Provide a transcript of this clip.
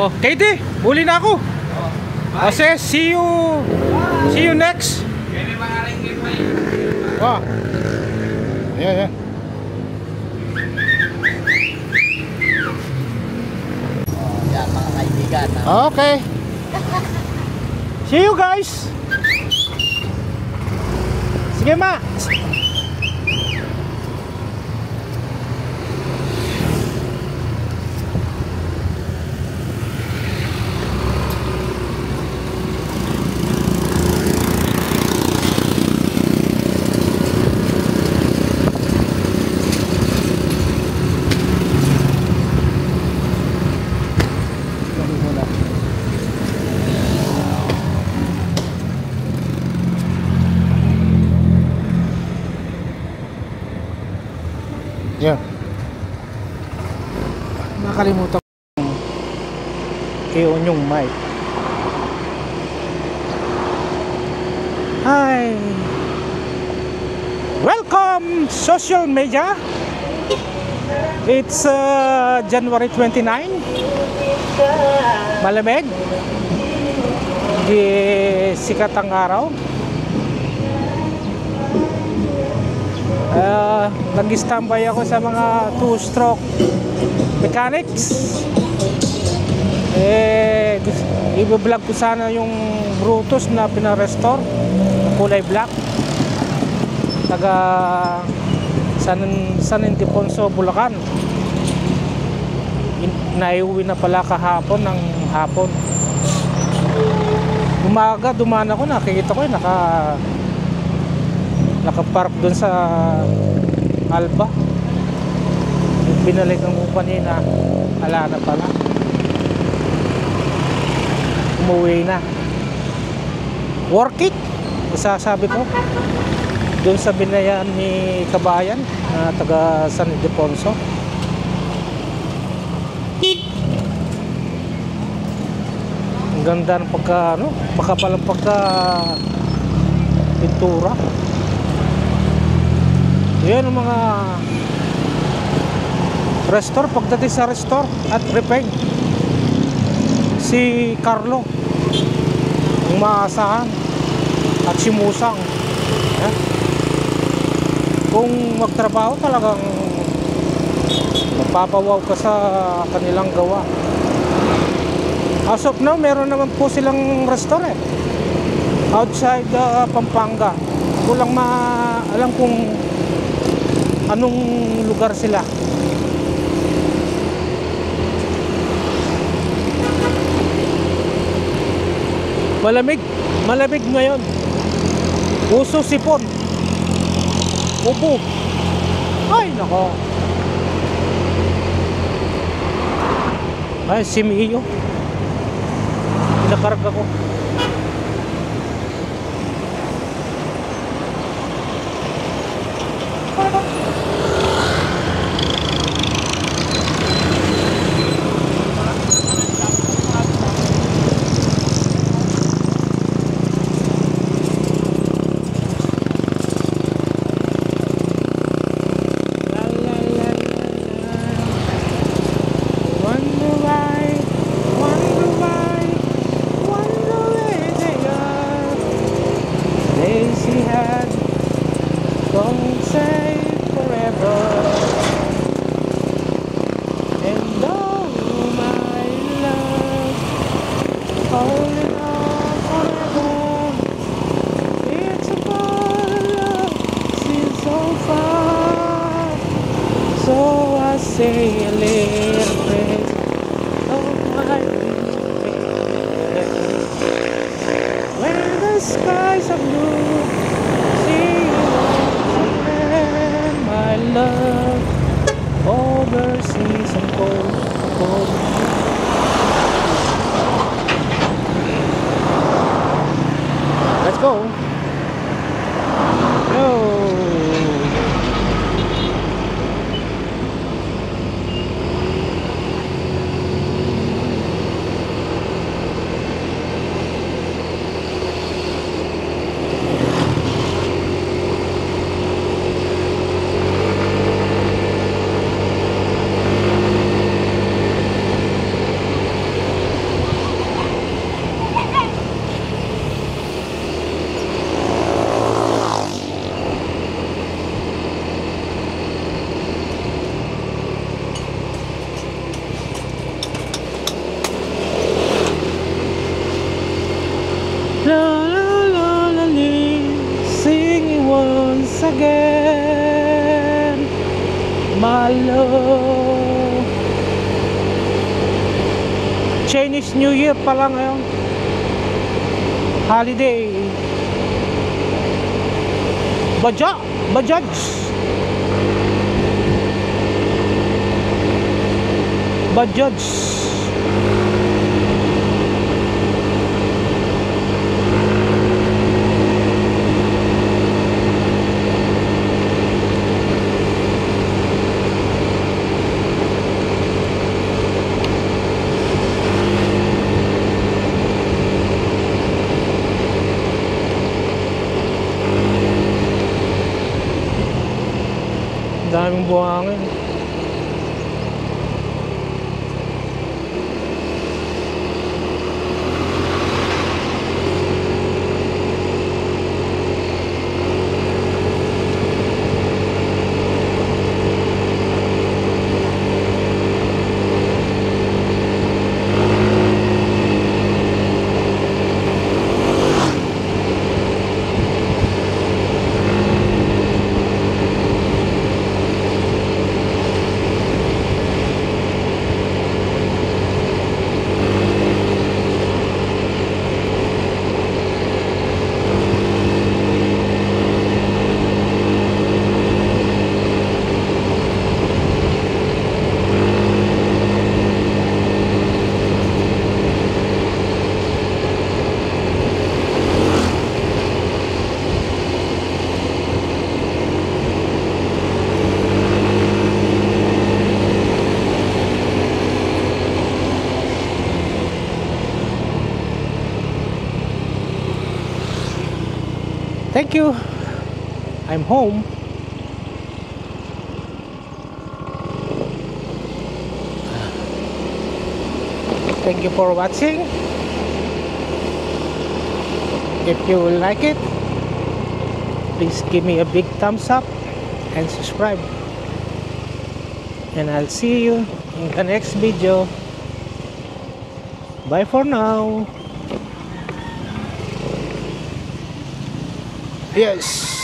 Oh, Katie, huli na ako. Kasi see you next. Wow. Yeah. Yan mga kaibigan. Okay. See you guys. Sige ma. Yeah. Nakalimutan ko i-on yung mic. Hi. Welcome social media. It's January 29. Malamig. Di sikat ang araw. Nag-standby ako sa mga 2-stroke mechanics. I-vlog ko sana yung Brutus na pinarestore, kulay black, taga San Ildefonso, Bulacan. Naiuwi na pala kahapon ng hapon. Umaga dumaan ako, nakikita ko nakapark dun sa Alba. Binalik ng company na ala na pala, umuwi na. Work it, masasabi ko, dun sa binayan ni Kabayan na taga San Ildefonso. Ang ganda ng makapalang pintura. Yan ang mga restore. Pagdating sa restore at repaint, si Carlo yung maasahan, at si Musang. Kung magtrabaho talagang mapapawaw ka sa kanilang gawa. As of now, meron naman po silang restore outside Pampanga. Kulang alam kung anong lugar sila. Malamig ngayon. Uso sipon. Upo. Ay nako. Ay si Mio, nakarga ko. Say a little bit of my when the skies are blue, see you and my love over seas and cold. Let's go. Chinese New Year pala ngayon. Holiday. Bajaj. Daming buhangin. Thank you. I'm home. Thank you for watching. If you like it, please give me a big thumbs up and subscribe. And I'll see you in the next video. Bye for now. Yes.